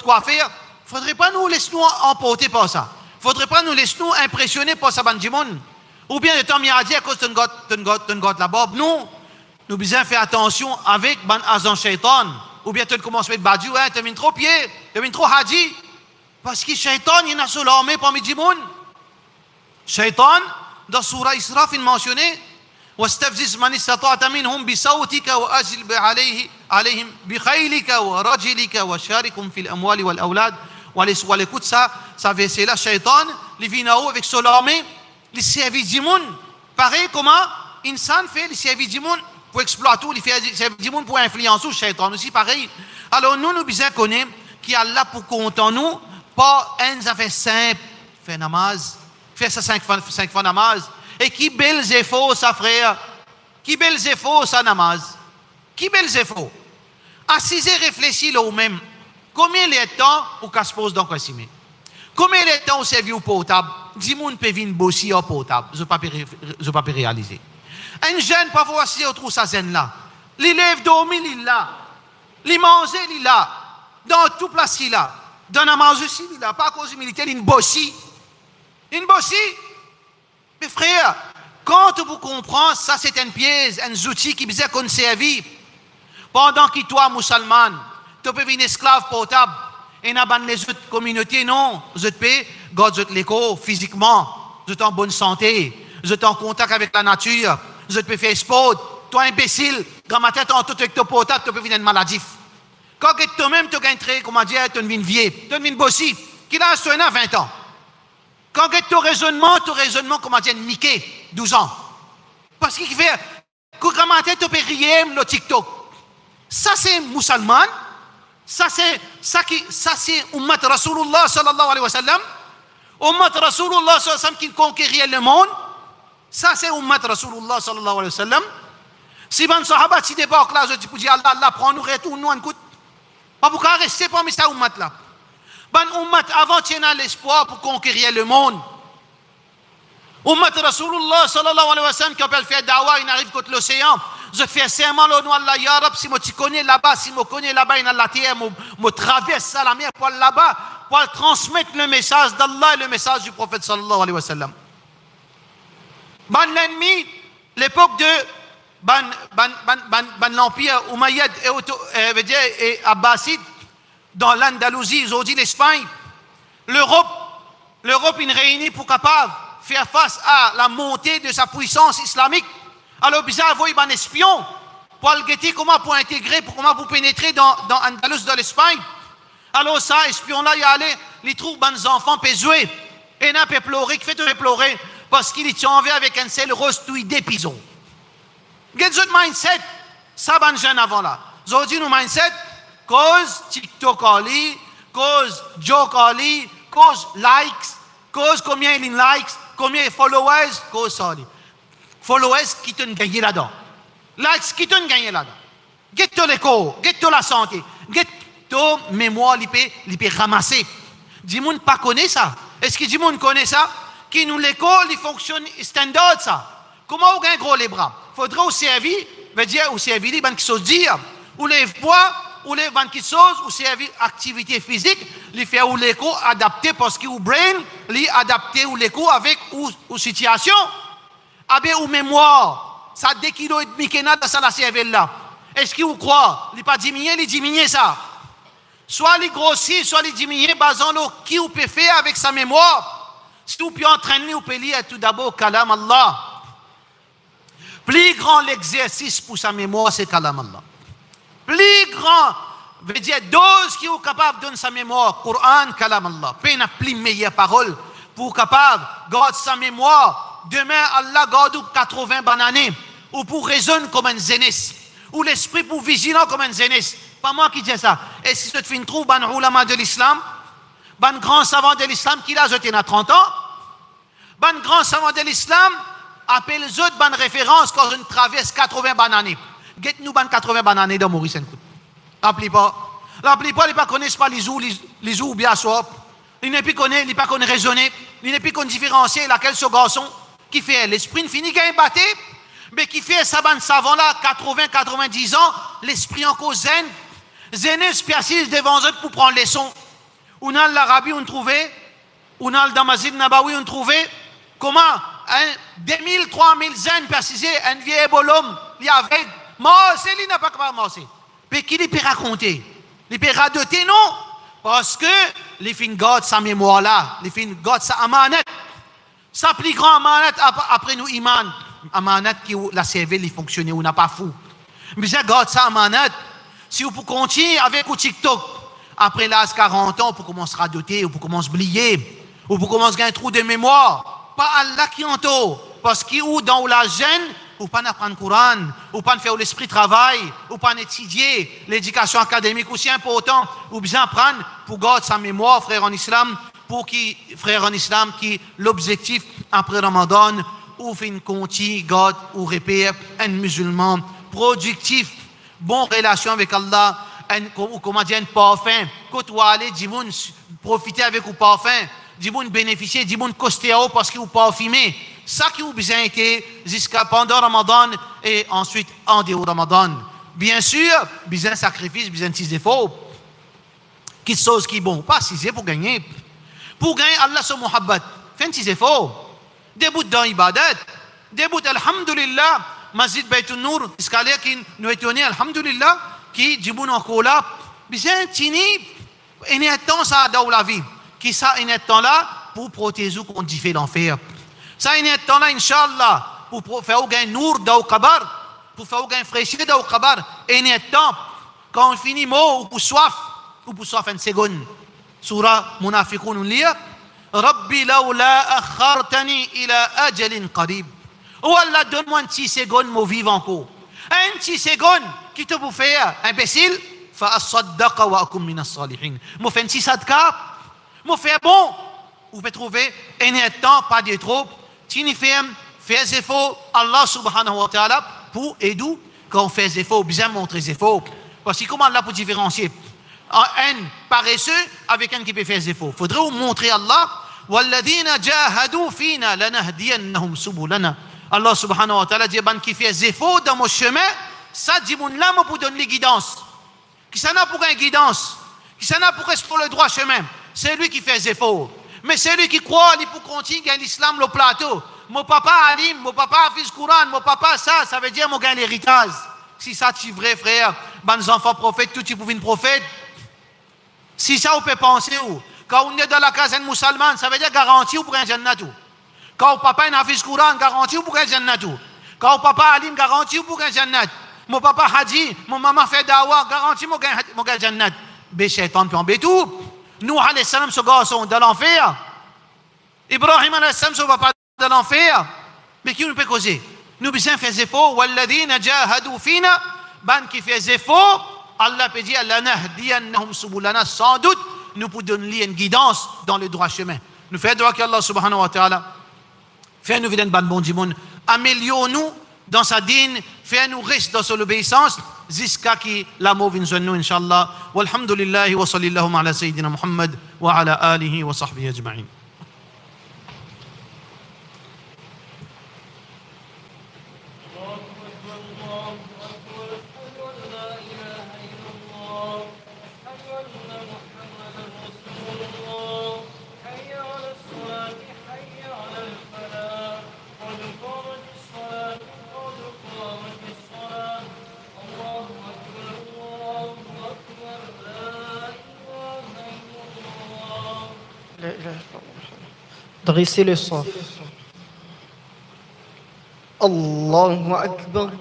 Speaker 2: quoi faire. Faudrait pas nous laisser nous emporter par ça. Faudrait pas nous laisser nous impressionner par ça, ban du monde. Ou bien, le temps m'a dit à cause d'un got la bob. Nous besoin faire attention avec ban azan shaitan. Ou bien tu commences à mettre badiou, hein, tu viens trop pied, tu viens trop hadji. Parce que shaitan, il y en a sur l'armée parmi les gens. Shaitan, dans Surah Isra, il mentionné واستفزز من استطعت منهم بصوتك وأجلب عليهم بخيلك ورجلك وشاركهم في الأموال والأولاد. Écoute ça verset là, shaitan, il vient en haut avec son armée, il servit du monde. Pareil comment insan fait le service du monde pour exploiter tout, il fait le service du monde pour influencer le shaitan aussi pareil. Alors nous besoin connaître qui a là pour compter nous, pas un affaire simple, faire namaz, faire ça 5 fois namaz. Et qui belles efforts, ça frère? Qui belles efforts, ça namaz? Qui belles efforts? Assisez, réfléchissez là même. Combien de temps ou qu'à se pose dans quoi s'y met? Combien de temps on servi au potable? 10 moun peut venir bosser au potable. Je ne pas réaliser. Un jeune pas voir si on trouve sa zen là. L'élève dormi, il là. Il mange, il là. Dans tout place, il là. Dans la manger, il là. Pas à cause du militaire, il bossi. Il bossi. Mais frère, quand vous comprenez, ça c'est un piège, un outil qui vous a servi. Pendant que toi, musulman, tu peux venir esclave portable, et dans les autres communautés, non, vous êtes payé, vous êtes l'écho physiquement, vous êtes en bonne santé, vous êtes en contact avec la nature, vous êtes faire sport, toi imbécile, dans ma tête, en tout avec ton portable, tu peux venir maladif. Quand toi-même, tu gagnes très, comment dire, tu viens vieux, tu viens bossi, qui a 20 ans. Quand ton raisonnement, comment dire, niqué, 12 ans. Parce qu'il fait, comment tu peux rire le TikTok. Ça c'est musulman, ça c'est Ummat Rasulullah sallallahu alayhi wa sallam. Ummat Rasulullah sallallahu alayhi wa sallam qui conquérit le monde. Ça c'est Ummat Rasulullah sallallahu alayhi wa sallam. Si ben sahaba si débarque là, je dis pour dire Allah, prends-nous, retourne-nous, on écoute. Pas pour rester parmi ça Ummat là. Ben Ummat avant tu as l'espoir pour conquérir le monde. Ummat Rasulullah sallallahu alayhi wa sallam qui appelle faire dawa, il arrive contre l'océan. Je fais serment au nom de Allah, ya Rab, si moi tu connais là-bas, si moi connais là-bas, il y a la terre, moi traverse la mer pour là-bas, pour transmettre le message d'Allah et le message du prophète sallallahu alayhi wa sallam. Ben l'ennemi, l'époque de l'empire Umayyad et Abbasid, dans l'Andalousie, ils ont dit l'Espagne, l'Europe, est réunie pour capable faire face à la montée de sa puissance islamique. Alors, bizarre, vous avez un espion pour le guetter, comment pour intégrer, comment pour pénétrer dans Andalus, dans l'Espagne. Alors, ça, espion-là, il y a allé, il trouve des enfants peut jouer. Et n'a pas pleurer, qui fait pleurer parce qu'il est enlevé avec un seul rose tout d'épisode. Get votre mindset, ça, ban jeune avant là. Vous avez dit, nous, mindset, cause TikTok ali, cause joke ali, cause likes, cause combien il likes, combien de followers, cause ça ali. Followers qui t'ont gagné là-dedans. Likes qui t'ont gagné là-dedans. Get ton écho, get ton la santé, get ton mémoire, il peut ramasser. Dis-moi pas connaît ça. Est-ce que dis-moi connaît ça? Qui nous l'école, il fonctionne standard ça. Comment on gagne gros les bras? Faudrait au servir, veut dire au servir, il qui se dire, ou les bois, ou les banques qui sont, ou servir activité physique, il fait ou l'écho adapté parce qu'il ou brain, il adapté ou l'écho avec ou situation. Abe ou mémoire, ça 2,5 kg qu'il y a dans la cervelle là. Est-ce qu'il vous croit? Il n'est pas diminué, il diminue ça. Soit il grossit, soit il diminue, basant qui vous peut faire avec sa mémoire. Si vous pouvez entraîner, vous pouvez lire tout d'abord Kalam Allah. Plus grand l'exercice pour sa mémoire, c'est Kalam Allah. Plus grand, veut dire dose qui est capable de donner sa mémoire, Coran, Kalam Allah. Puis il n'a plus meilleure parole pour capable de garder sa mémoire. Demain, Allah garde 80 bananes, ou pour raisonner comme un zénès, ou l'esprit pour vigilant comme un zénès. Pas moi qui dis ça. Et si tu fais trouve ban ulama de l'islam, ban grand savant de l'islam qui l'a jeté à 30 ans, ban grand savant de l'islam appelle les autres ban référence quand on traverse 80 bananes. Get nous ban 80 bananes dans Maurice. Rappelez pas. La plupart, ils ne connaissent pas les ou bien soit. Ils ne connaissent pas raisonner. Ils ne connaissent différencier laquelle ce garçon qui fait l'esprit fini qui a battu, mais qui fait ça ban savant là 80-90 ans, l'esprit encore zen, spécialiste devant eux pour prendre les sons. On a l'Arabie on trouvait, on a le Damazid Nabawi on trouvait comment 2000 3000 zen précisé un vieux bolhomme, il y avait morcé, il n'a pas capable morcer. Mais qui peut raconter? Il peut radoter non parce que les fins God sa mémoire là, les fins God sa amanat. Ça plus grand amanat après nous iman, amanat qui la cervelle il fonctionne ou n'a pas fou. Mais ça God sa amanat. Si vous pouvez continuer avec le TikTok après l'âge 40 ans pour commencer à radoter ou pour commencer à oublier ou pour commencer à un trou de mémoire, pas Allah qui entoure parce qu'il ou dans la gêne ou pas apprendre le Coran, ou pas faire l'esprit travail, ou pas étudier l'éducation académique aussi important, ou bien apprendre pour garder sa mémoire, frère en islam, pour qui, frère en islam, qui l'objectif après Ramadan, ou fin conti, garde, ou répète, un musulman productif, bonne relation avec Allah, ou comment dire, un parfum, côtoyer, dis-moi, profiter avec le parfum, dis-moi, bénéficier, dis-moi, coster parce qu'il est parfumé. Ça qui a besoin été jusqu'à pendant Ramadan et ensuite en dehors Ramadan. Bien sûr, besoin de sacrifice, besoin de 6 efforts. Qui chose qui est bon, pas 6 pour gagner. Pour gagner Allah son muhabbat, faites 6 efforts. Début dans l'ibadat, début alhamdulillah, Masjid Baytul Nour, escalier qui nous étonne, alhamdulillah, qui dit bon encore là, besoin de tini, et n'est temps ça dans la vie. Qui ça, il est temps là pour protéger contre différents l'enfer. Ça, il y a un temps là, Inch'Allah, pour faire un nour dans le kabar, pour faire un fraîcheur dans le kabar. Et il y a un temps, quand on finit mot, ou pour soif une seconde. Surah Munafiqun, on lit Rabbi lawla akhartani ila ajalin qarib. Oh Allah, donne-moi un petit seconde, moi vivre encore. Un petit seconde, qui te vous fait, imbécile, fa as-saddaqa wa akum min as-salihin. Moi fais un petit sadka, moi fais bon. Vous pouvez trouver, il y a un temps, pas de trop. Tini fais effort, Allah subhanahu wa ta'ala, pour aider quand on fait effort, bien montrer effort. Parce que comment Allah pour différencier un paresseux avec un qui peut faire effort? Il faudrait vous montrer Allah. وَالَّذِينَ جَاهَدُوا فِينَا لَنَهْدِيَنَّهُمْ سُبُلَنَا. Allah subhanahu wa ta'ala dit qui fait effort dans mon chemin, ça dit mon là pour donner les guidances. Qui s'en a pour une guidance, qui s'en a pour explorer le droit chemin, c'est lui qui fait effort. Mais celui qui croit, il peut continuer l'islam le plateau. Mon papa alim, mon papa hafiz Coran, mon papa ça veut dire mon gain l'héritage. Si ça tu vrai frère, les enfants prophètes, tout tu peux une prophète. Si ça on peut penser où? Quand on est dans la case musulmane, ça veut dire garantie pour un jannatou. Quand papa est hafiz Coran, garantie pour un jannatou. Quand papa alim, garantie pour un jannat. Mon papa haji, mon maman fait dawa, garantie mon gain jannat. Béchaitan peut en bétou. Nous, alayhi salam, ce garçon dans l'enfer. Ibrahim, alayhi salam, ce va pas dans l'enfer. Mais qui nous peut causer? Nous besoin faire des efforts. Walladhina jahadu fina, ban qui fait des efforts. Allah peut dire, lanahdiyannahum subulana. Sans doute, nous pouvons donner une guidance dans le droit chemin. Nous faisons droit qu'Allah subhanahu wa ta'ala. Fais-nous vider ban bon dimon. Améliorons-nous dans sa dîne. Fais-nous rester dans son obéissance. jusqu'à qui l'amour vienne sur nous, Inch'Allah. Walhamdulillahi wa sallallahu ala Sayyidina Muhammad wa ala alihi wa sahbihi ajma'in.
Speaker 3: Dressez le saf. Allahu Akbar.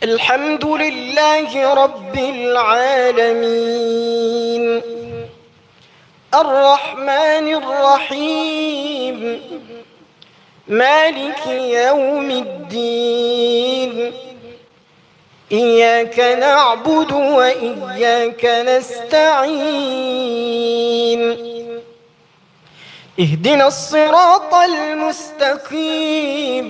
Speaker 3: الحمد لله رب العالمين الرحمن الرحيم مالك يوم الدين إياك نعبد وإياك نستعين اهدنا الصراط المستقيم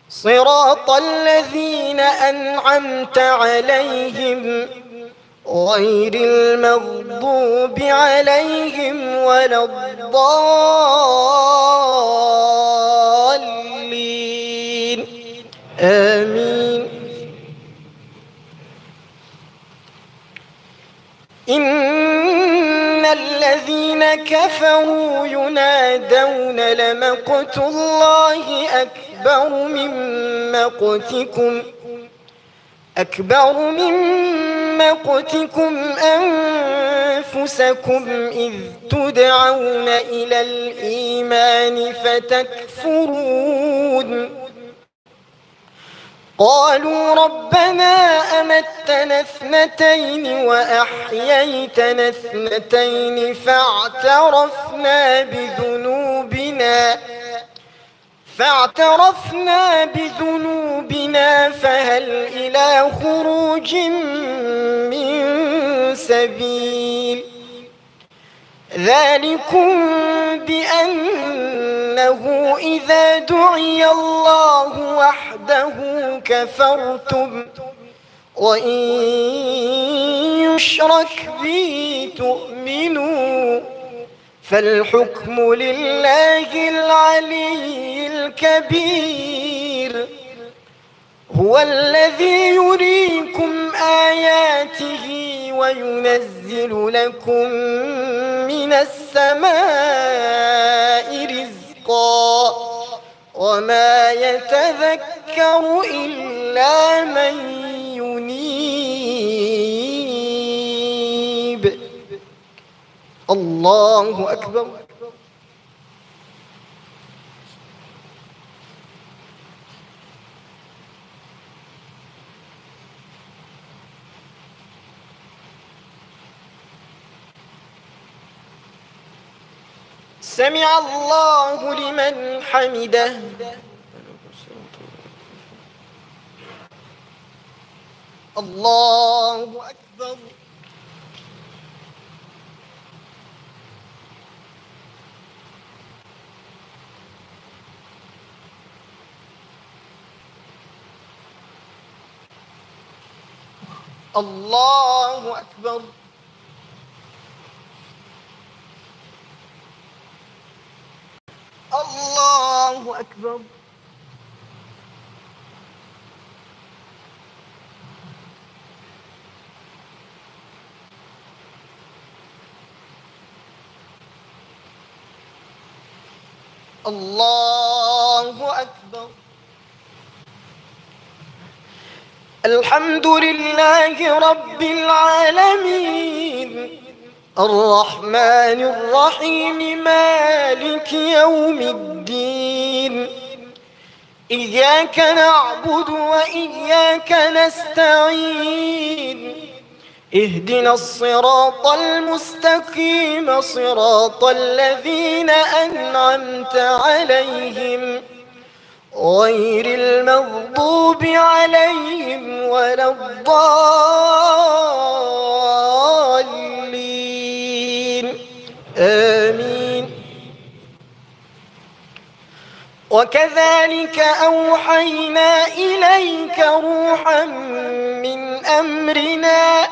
Speaker 3: صراط الذين أنعمت عليهم غير المغضوب عليهم ولا الضالين آمين. إن الذين كفروا ينادون لمقت الله أكبر من مقتكم أنفسكم إذ تدعون إلى الإيمان فتكفرون. قالوا ربنا أمتنا اثنتين وأحييتنا اثنتين فاعترفنا بذنوبنا فهل إلى خروج من سبيل. ذلكم بأنه إذا دعي الله وحده كفرتم وإن يشرك به تؤمنوا فالحكم لله العلي الكبير. هو الذي يريكم آياته وينزل لكم من السماء رزقا وما يتذكر إلا من ينيب. الله أكبر. سمع الله لمن حمده. الله أكبر. الله أكبر. الله أكبر. الله أكبر. الحمد لله رب العالمين الرحمن الرحيم مالك يوم الدين. إياك نعبد وإياك نستعين. اهدنا الصراط المستقيم صراط الذين أنعمت عليهم غير المغضوب عليهم ولا الضالين آمين. وكذلك أوحينا إليك روحا من أمرنا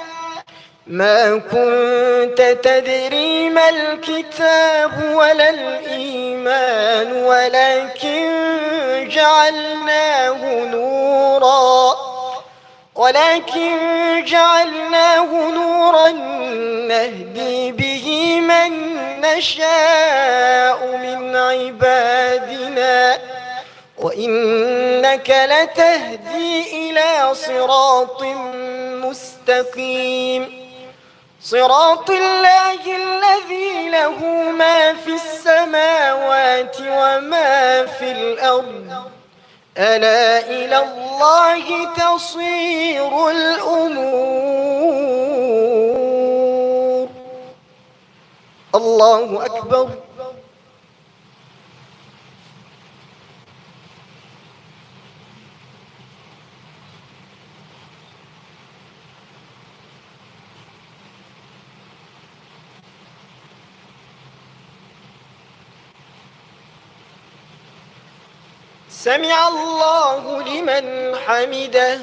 Speaker 3: ما كنت تدري ما الكتاب ولا الإيمان ولكن جعلناه نورا نهدي به من نشاء من عبادنا وإنك لتهدي إلى صراط مستقيم. صراط الله الذي له ما في السماوات وما في الأرض ألا إلى الله تصير الأمور. الله أكبر. سمع الله لمن حمده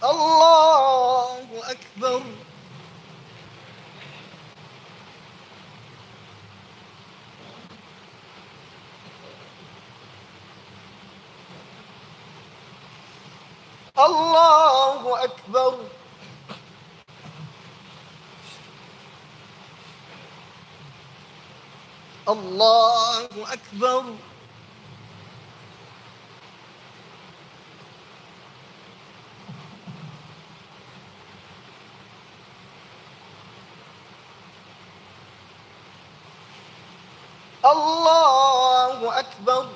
Speaker 3: الله أكبر الله أكبر الله أكبر الله أكبر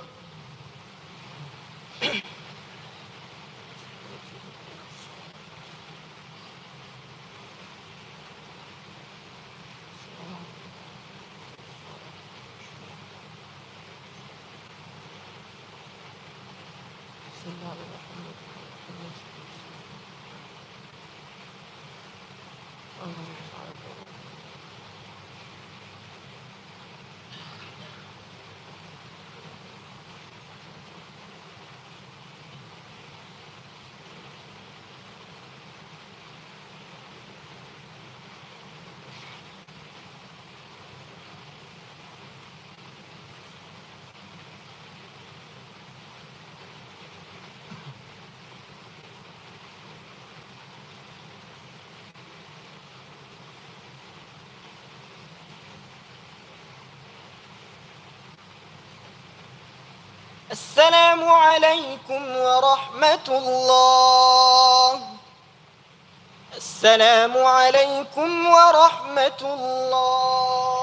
Speaker 3: السلام عليكم ورحمة الله السلام عليكم ورحمة الله